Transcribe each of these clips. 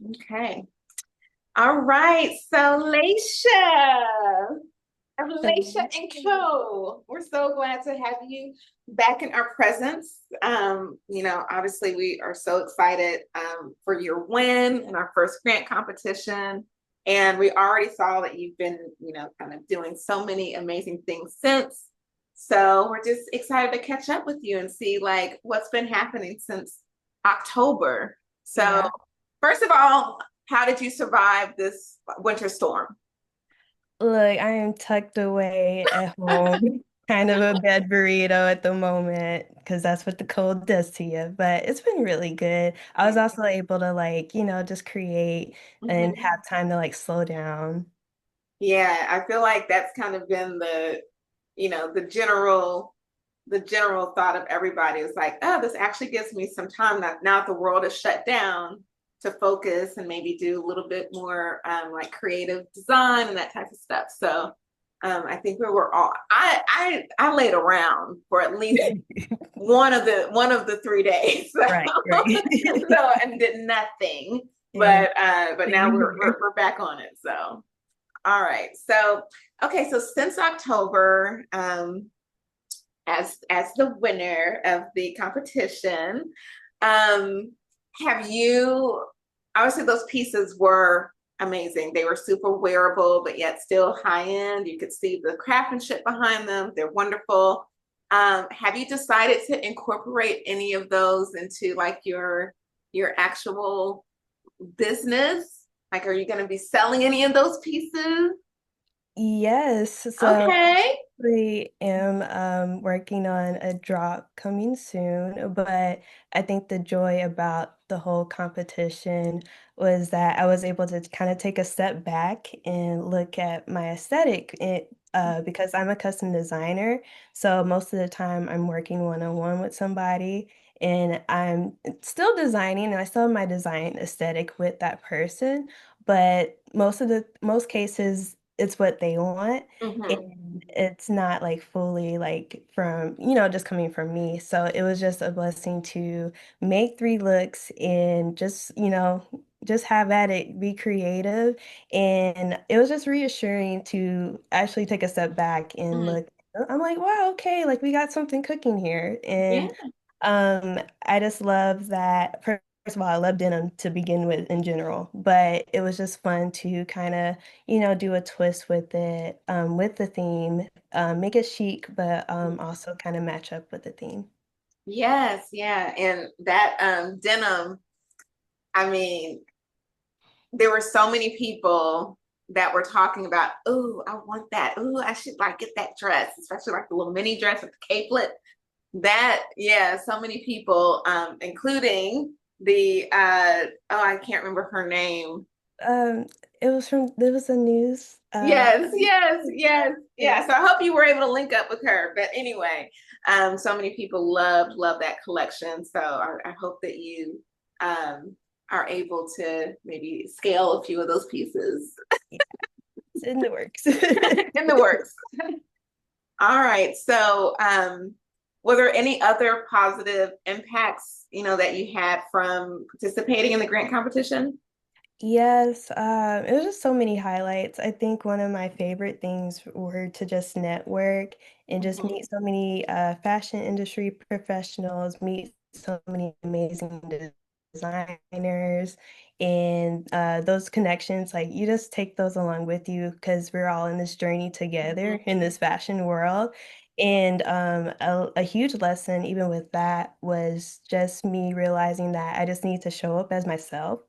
Okay. All right. So, Laysha, of Laysha and Co. We're so glad to have you back in our presence. Obviously, we are so excited for your win in our first grant competition. And we already saw that you've been, kind of doing so many amazing things since. So we're just excited to catch up with you and see like what's been happening since October. So, Yeah. first of all, how did you survive this winter storm? Look, I am tucked away at home, kind of a bed burrito at the moment, because that's what the cold does to you. But it's been really good. I was also able to just create and Mhm. have time to slow down. Yeah, I feel like that's kind of been the general thought of everybody is like, oh, this actually gives me some time now that the world is shut down to focus and maybe do a little bit more like creative design and that type of stuff. So I think we were all I laid around for at least one of the 3 days. So, Right, right. so and did nothing. Yeah, But now same we're back on it. So all right. So okay, so since October, as the winner of the competition, um, have you obviously those pieces were amazing. They were super wearable, but yet still high end. You could see the craftsmanship behind them. They're wonderful. Have you decided to incorporate any of those into like your actual business? Like, are you going to be selling any of those pieces? Yes, so Okay. I am working on a drop coming soon, but I think the joy about the whole competition was that I was able to kind of take a step back and look at my aesthetic because I'm a custom designer. So most of the time I'm working one-on-one with somebody and I'm still designing and I still have my design aesthetic with that person, but most cases it's what they want. Mm-hmm. And it's not like fully like from, just coming from me. So it was just a blessing to make 3 looks and just have at it, be creative. And it was just reassuring to actually take a step back and Mm-hmm. look. I'm like, wow, okay, like we got something cooking here. Yeah. And I just love that. First of all, I love denim to begin with in general, but it was just fun to kind of do a twist with it, with the theme, make it chic, but also kind of match up with the theme. Yes, yeah. And that denim, I mean, there were so many people that were talking about, oh, I want that. Oh, I should like get that dress, especially like the little mini dress with the capelet. That, yeah, so many people, including the oh, I can't remember her name. Um, there was a news, Yes, yes, yeah, yes, yeah. yeah. So I hope you were able to link up with her. But anyway, so many people love that collection. So I hope that you are able to maybe scale a few of those pieces It's in the works. in the works. All right. So were there any other positive impacts, that you had from participating in the grant competition? Yes, it was just so many highlights. I think one of my favorite things were to just network and just Mhm. meet so many fashion industry professionals, meet so many amazing designers, and those connections, like you just take those along with you because we're all in this journey together Mhm. in this fashion world. And a huge lesson, even with that, was just me realizing that I just need to show up as myself.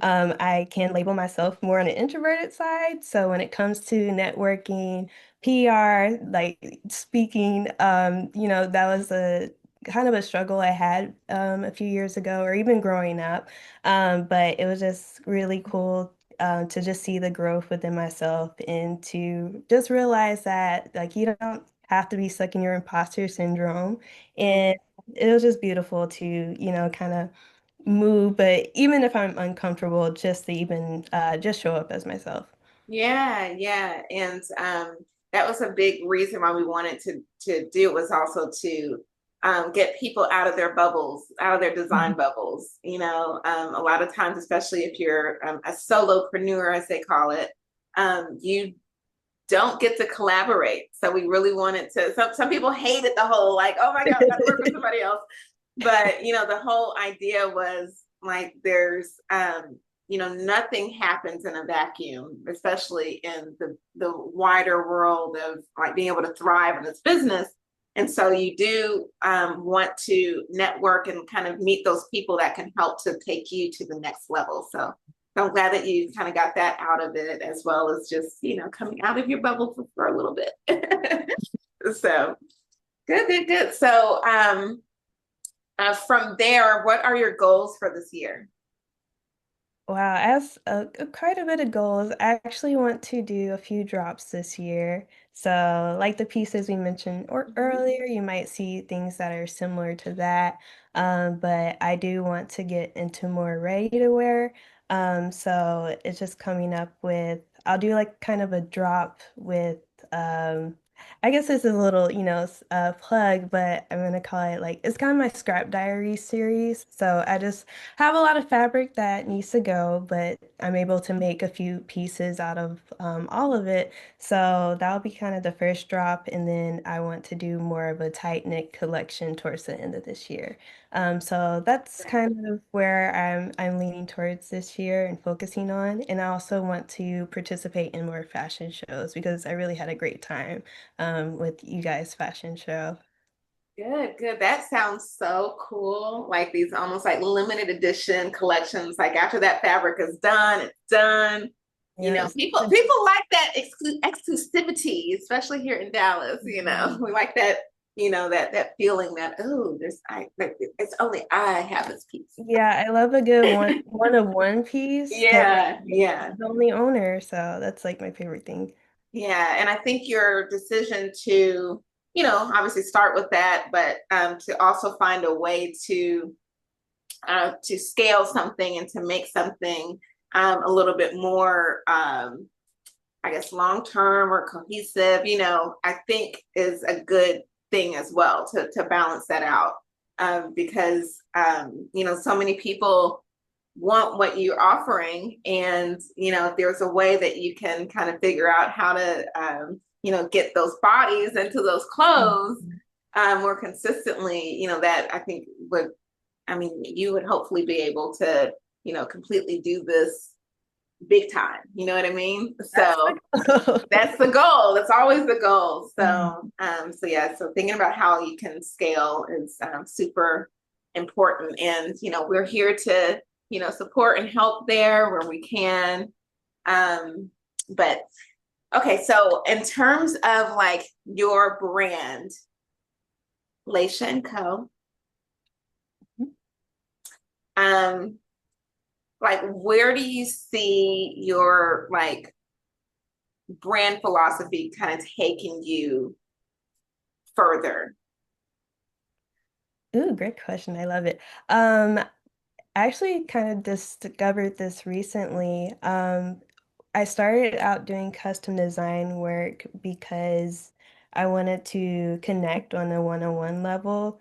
I can label myself more on the introverted side. So when it comes to networking, PR, like speaking, that was a kind of a struggle I had a few years ago or even growing up. But it was just really cool to just see the growth within myself and to just realize that like you don't have to be stuck in your imposter syndrome. And it was just beautiful to, kind of move, but even if I'm uncomfortable, just to even just show up as myself. Yeah, yeah. And that was a big reason why we wanted to do it was also to get people out of their bubbles, out of their design Mhm. bubbles. A lot of times, especially if you're a solopreneur, as they call it, you don't get to collaborate. So we really wanted to. Some people hated the whole like, oh my God, we got to work with somebody else. But the whole idea was like, there's nothing happens in a vacuum, especially in the wider world of like being able to thrive in this business. And so you do want to network and kind of meet those people that can help to take you to the next level. So I'm glad that you kind of got that out of it, as well as just, coming out of your bubble for a little bit. So good, good, good. So from there, what are your goals for this year? Wow, as quite a bit of goals. I actually want to do a few drops this year. So, like the pieces we mentioned or Mhm. earlier, you might see things that are similar to that. But I do want to get into more ready to wear. So it's just coming up with, I'll do like kind of a drop with, I guess this is a little, plug, but I'm gonna call it like, it's kind of my scrap diary series. So I just have a lot of fabric that needs to go, but I'm able to make a few pieces out of all of it. So that'll be kind of the first drop, and then I want to do more of a tight knit collection towards the end of this year. So that's kind of where I'm leaning towards this year and focusing on. And I also want to participate in more fashion shows because I really had a great time with you guys' fashion show. Good, good. That sounds so cool. Like these almost like limited edition collections. Like after that fabric is done, it's done. Yes. People like that exclusivity, especially here in Dallas. We like that. That feeling that, oh, it's only I have this piece. Yeah, I love a good one of one piece because Yeah, yeah. I'm the only owner, so that's like my favorite thing. Yeah, and I think your decision to, obviously start with that, but to also find a way to scale something and to make something a little bit more, I guess, long term or cohesive, I think is a good thing as well to balance that out, because so many people want what you're offering, and if there's a way that you can kind of figure out how to get those bodies into those clothes Mhm. more consistently, that I think would, I mean, you would hopefully be able to completely do this big time, you know what I mean? That's So the goal. that's the goal. That's always the goal. Mhm. So yeah, so thinking about how you can scale is super important. And we're here to support and help there where we can. Um, but okay, so in terms of like your brand, Laysha Co. Um, like where do you see your like brand philosophy kind of taking you further? Ooh, great question. I love it. I actually kind of discovered this recently. I started out doing custom design work because I wanted to connect on a one-on-one level,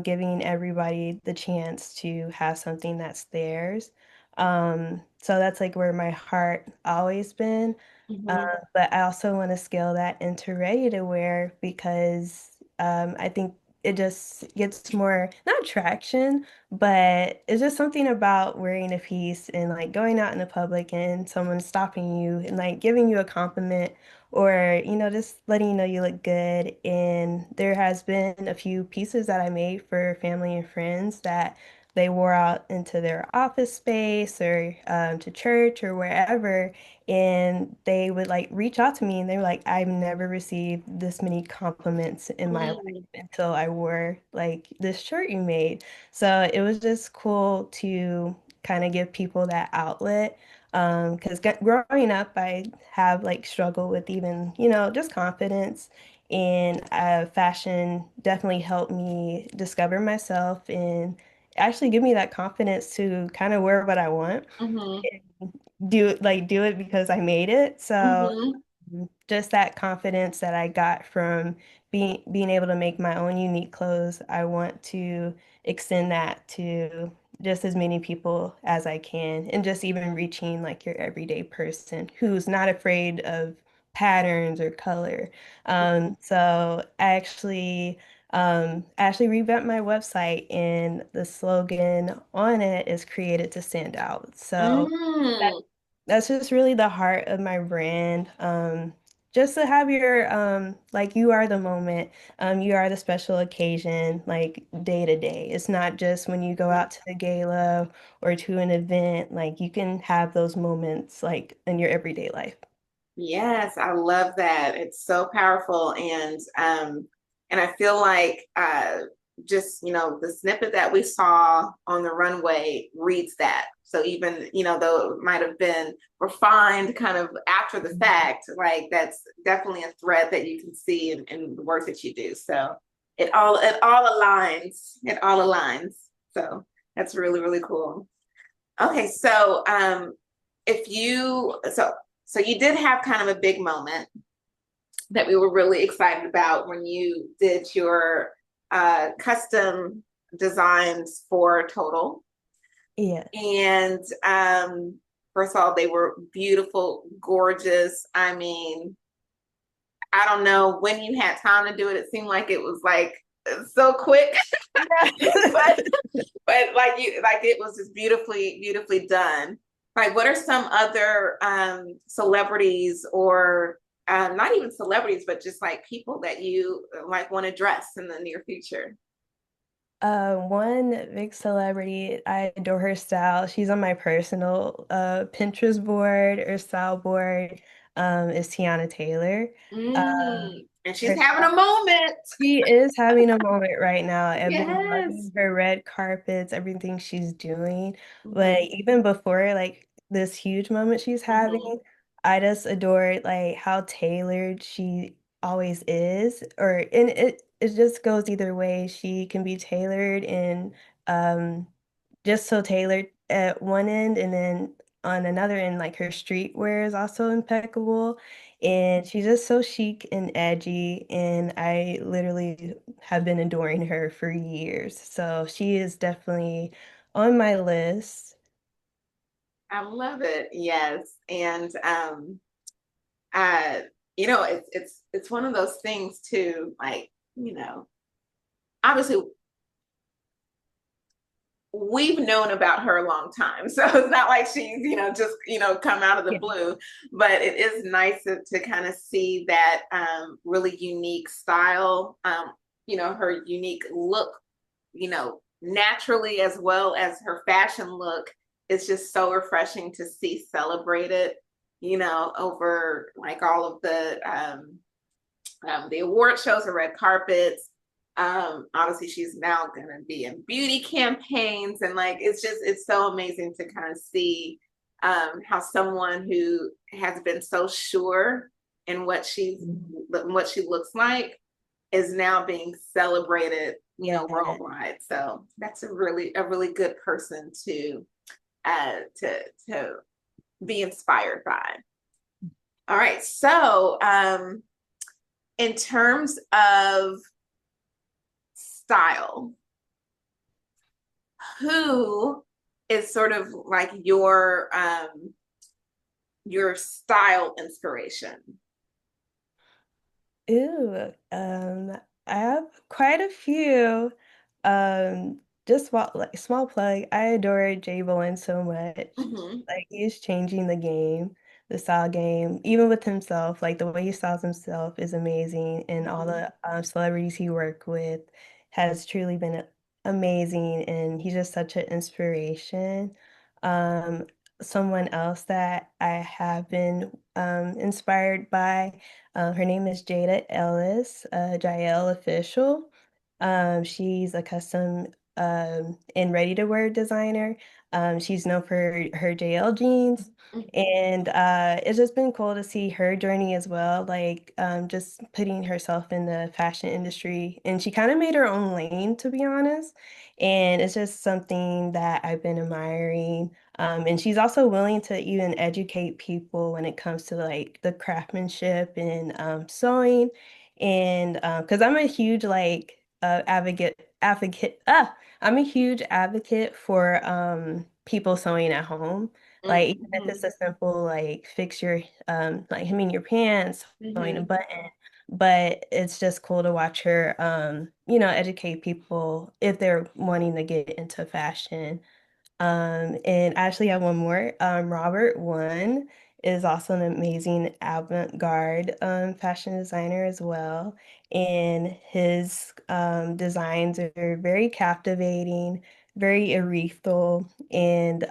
giving everybody the chance to have something that's theirs. So that's like where my heart always been. Mhm. But I also want to scale that into ready to wear because I think it just gets more, not traction, but it's just something about wearing a piece and like going out in the public and someone stopping you and like giving you a compliment or, just letting you know you look good. And there has been a few pieces that I made for family and friends that they wore out into their office space or to church or wherever, and they would like reach out to me and they were like, I've never received this many compliments in my life Mm. until I wore like this shirt you made. So it was just cool to kind of give people that outlet. Because growing up, I have like struggled with even, just confidence. And fashion definitely helped me discover myself and actually give me that confidence to kind of wear what I want Mhm. do it because I made it. So Mhm. just that confidence that I got from being able to make my own unique clothes, I want to extend that to just as many people as I can, and just even reaching like your everyday person who's not afraid of patterns or color. So I actually revamped my website, and the slogan on it is created to stand out. So that, Mm. that's just really the heart of my brand. Just to have your like you are the moment, you are the special occasion, like day to day. It's not just when you go out to the gala or to an event, like you can have those moments like in your everyday life. Yes, I love that. It's so powerful, and I feel like just the snippet that we saw on the runway reads that. So even though it might have been refined kind of after the fact, like that's definitely a thread that you can see in the work that you do. So it all aligns. It all aligns. So that's really really cool. Okay, so if you so you did have kind of a big moment that we were really excited about when you did your custom designs for Total. Yeah. And first of all, they were beautiful, gorgeous. I mean, I don't know when you had time to do it. It seemed like it was like so quick, but like it was just beautifully, beautifully done. Like, what are some other celebrities or not even celebrities, but just like people that you like want to dress in the near future? One big celebrity, I adore her style. She's on my personal Pinterest board or style board, is Tiana Taylor. And she's Her having style a moment. She is having a moment right now. I've been Yes. loving her red carpets, everything she's doing. But Hmm. even before like this huge moment she's Hmm. having, I just adored like how tailored she always is. And it just goes either way. She can be tailored and um just so tailored at one end, and then on another end, like her streetwear is also impeccable. And she's just so chic and edgy, and I literally have been adoring her for years. So she is definitely on my list. I love it. Yes. And uh, it's one of those things too, like, obviously we've known about her a long time. So it's not like she's, just, come out of the Yeah. blue, but it is nice to kind of see that really unique style, her unique look, naturally as well as her fashion look. It's just so refreshing to see celebrated, over like all of the award shows or red carpets. Obviously, she's now going to be in beauty campaigns, and like it's so amazing to kind of see how someone who has been so sure in what she looks like is now being celebrated, Yeah. worldwide. So that's a really good person to be inspired by. All right, so in terms of style, who is sort of like your style inspiration? Ooh, I have quite a few. Um, just small plug. I adore Jay Bowen so much. Mm-hmm. Like he's changing the game, the style game, even with himself. Like the way he styles himself is amazing, and all Mm-hmm. the celebrities he worked with has truly been amazing. And he's just such an inspiration. Um, Someone else that I have been inspired by. Her name is Jada Ellis, Jael Official. She's a custom and ready-to-wear designer. She's known for her JL jeans. And it's just been cool to see her journey as well, like just putting herself in the fashion industry. And she kind of made her own lane, to be honest. And it's just something that I've been admiring. And she's also willing to even educate people when it comes to like the craftsmanship and sewing. And because I'm a huge like I'm a huge advocate for people sewing at home. Like even if it's Mm-hmm. a simple like fix your like hemming your pants, sewing a Mm-hmm. button, but it's just cool to watch her educate people if they're wanting to get into fashion. And I actually have one more. Robert One is also an amazing avant-garde fashion designer as well. And his designs are very captivating, very ethereal, and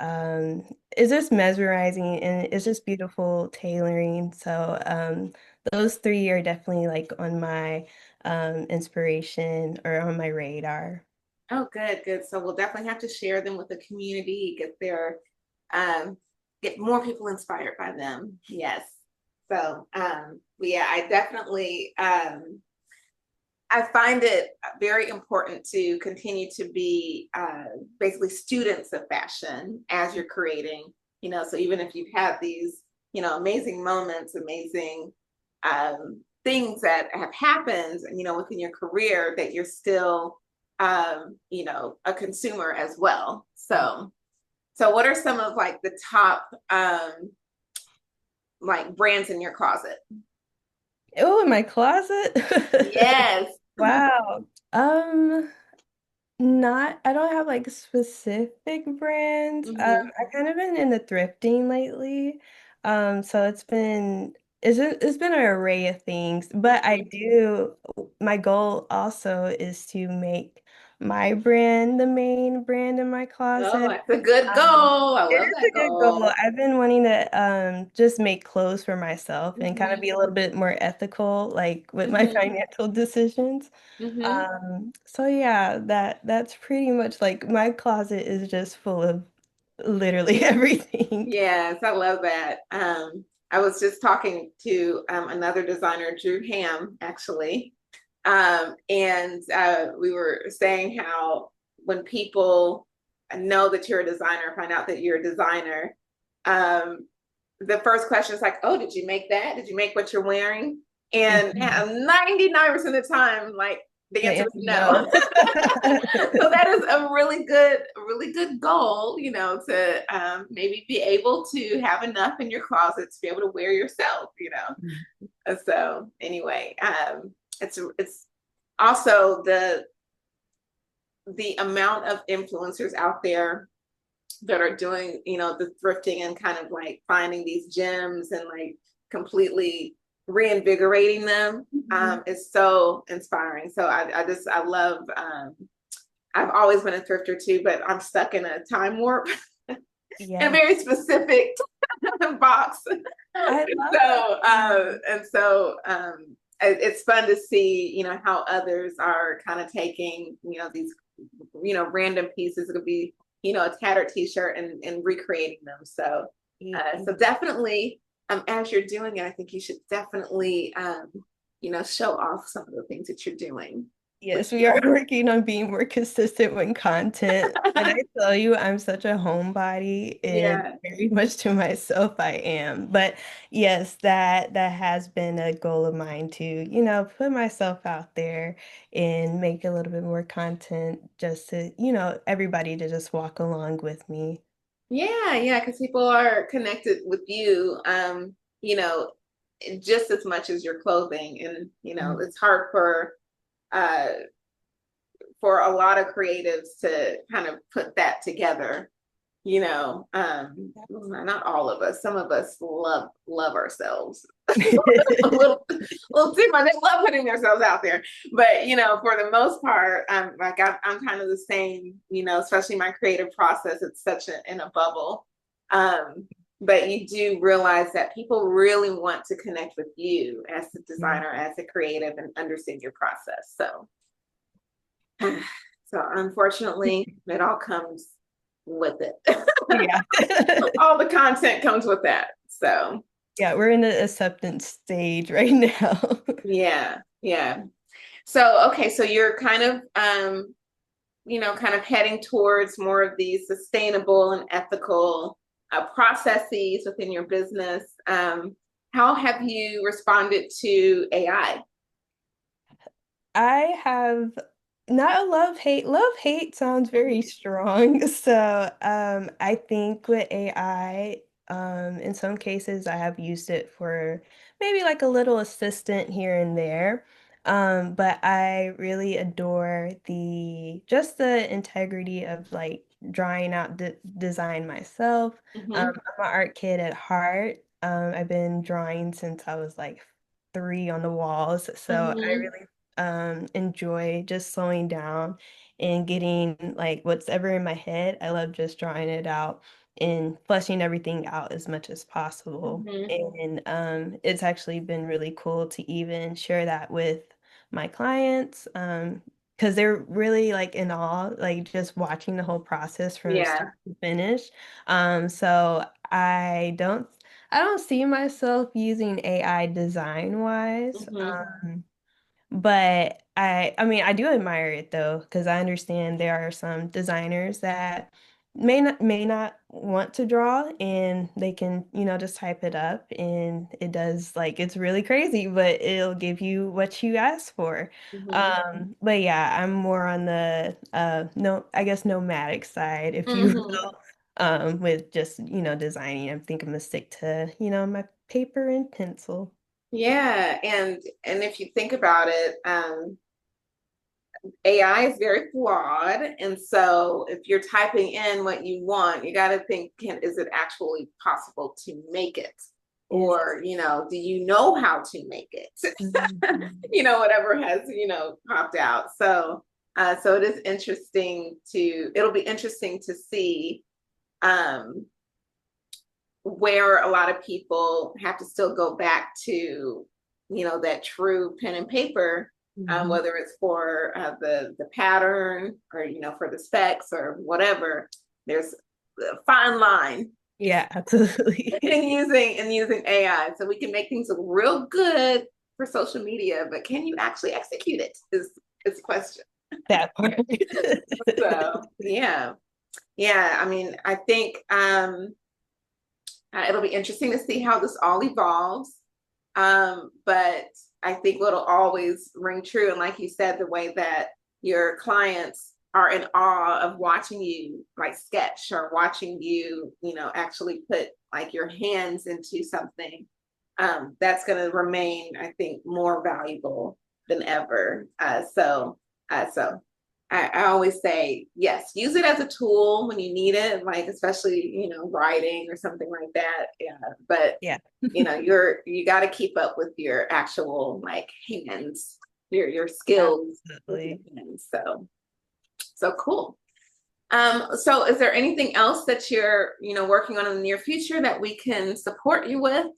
it's just mesmerizing and it's just beautiful tailoring. So those three are definitely like on my inspiration or on my radar. Oh, good, good. So we'll definitely have to share them with the community, um, get more people inspired by them. Yes. So, but yeah, I find it very important to continue to be basically students of fashion as you're creating, so even if you've had these, amazing moments, amazing things that have happened, within your career, that you're still, a consumer as well. So what are some of like the top, like brands in your closet? Oh, in my closet? Yes. Wow. I don't have like specific brands. Hmm. I kind of been into thrifting lately. So it's been an array of things, but my goal also is to make my brand the main brand in my Oh, closet. that's a good Um, goal. I it love is that a good goal. goal. I've been wanting to just make clothes for myself and kind of Hmm. be a little bit more ethical, like with my Hmm. financial decisions. Hmm. So yeah, that's pretty much like my closet is just full of literally everything. Yes, I love that. I was just talking to another designer, Drew Ham, actually. And we were saying how when people know that you're a designer, find out that you're a designer, um, the first question is like, "Oh, did you make that? Did you make what you're wearing?" And Mhm. 99% of the time, like the The answer is answer is no. no. So that is a really good goal, to maybe be able to have enough in your closet to be able to wear yourself. So anyway, it's also the amount of influencers out there that are doing, the thrifting and kind of like finding these gems and like completely reinvigorating them, Mhm. is so inspiring. So I love, I've always been a thrifter too, but I'm stuck in a time warp in a Yes, very specific box. I love So that. it's fun to see, how others are kind of taking, these, random pieces. It could be, a tattered t-shirt and recreating them. So Mhm. so definitely, as you're doing it, I think you should definitely, show off some of the things that you're doing with Yes, we are your. working on being more consistent with content. When I tell you I'm such a homebody and Yeah. very much to myself, I am. But yes, that has been a goal of mine to, put myself out there and make a little bit more content just to, everybody to just walk along with me. Yeah, yeah, because people are connected with you, you know, just as much as your clothing. And, it's hard uh for a lot of creatives to kind of put that together. Not all of us. Some of us love ourselves a little too much. They love putting themselves out there, but for the most part, like I'm kind of the same. Especially my creative process. It's such in a bubble. But you do realize that people really want to connect with you as a designer, as a creative, and understand your process. So, so unfortunately, it all comes with it. Yeah. All the content comes with that. So Yeah, we're in the acceptance stage right now. yeah, yeah. So okay, so you're kind of kind of heading towards more of these sustainable and ethical processes within your business. How have you responded to AI? I have not a love hate. Love hate sounds very strong. So, I think with AI, in some cases I have used it for maybe like a little assistant here and there. But I really adore the just the integrity of like drawing out the design myself. Mm-hmm. I'm an art kid at heart. I've been drawing since I was like 3 on the walls. So I Mm-hmm. really enjoy just slowing down and getting like what's ever in my head. I love just drawing it out and fleshing everything out as much as possible. Mm-hmm. And it's actually been really cool to even share that with my clients. Because they're really like in awe, like just watching the whole process from Yeah. start to finish. So I don't see myself using AI design wise. Mm-hmm. But I mean, I do admire it though, because I understand there are some designers that may not want to draw and they can, just type it up and it does like it's really crazy, but it'll give you what you ask for. Mm-hmm. But yeah, I'm more on the no, I guess nomadic side, if you Mm-hmm. will, with just, designing. I think I'm gonna stick to, my paper and pencil. Yeah, and if you think about it, AI is very flawed, and so if you're typing in what you want, you got to think, is it actually possible to make it? Yes. Or, do you know how to make it? Mhm. Whatever has, popped out. So it is it'll be interesting to see um, where a lot of people have to still go back to, that true pen and paper, Mhm. whether it's for the pattern or for the specs or whatever. There's a fine line Yeah, absolutely. in using AI, so we can make things look real good for social media, but can you actually execute it? Is the question. That part. So yeah, yeah. I mean, I think it'll be interesting to see how this all evolves. But I think what'll always ring true, and like you said, the way that your clients are in awe of watching you like sketch or watching you, actually put like your hands into something, that's going to remain, I think, more valuable than ever. So I always say, yes, use it as a tool when you need it, like especially, writing or something like that. Yeah. But Yeah, you got to keep up with your actual like hands, your skills with your absolutely. hands. So cool. So is there anything else that you're, working on in the near future that we can support you with?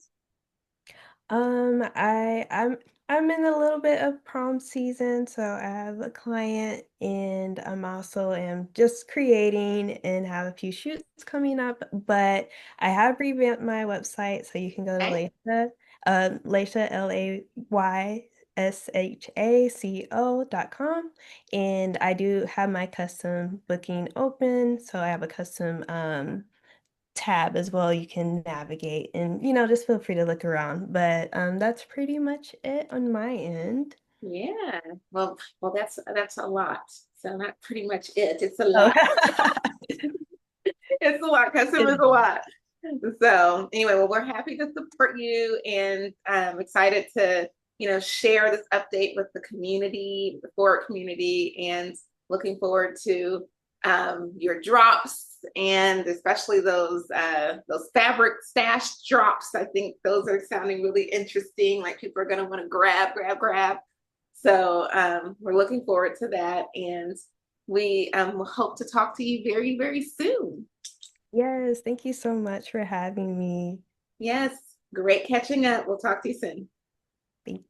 I'm in a little bit of prom season, so I have a client and I'm also am just creating and have a few shoots coming up, but I have revamped my website so you can go to Okay. Laysha, LAYSHACO.com, and I do have my custom booking open, so I have a custom tab as well you can navigate and just feel free to look around, but that's pretty much it on my end. Yeah. Well, that's a lot. So not pretty much it. It's a Oh. lot. It's a lot. Custom is It a is. lot. So anyway, well, we're happy to support you and excited to, share this update with the community, the forward community, and looking forward to your drops and especially those fabric stash drops. I think those are sounding really interesting. Like people are gonna want to grab, grab, grab. So we're looking forward to that, and we hope to talk to you very, very soon. Yes, thank you so much for having me. Yes, great catching up. We'll talk to you soon. Thank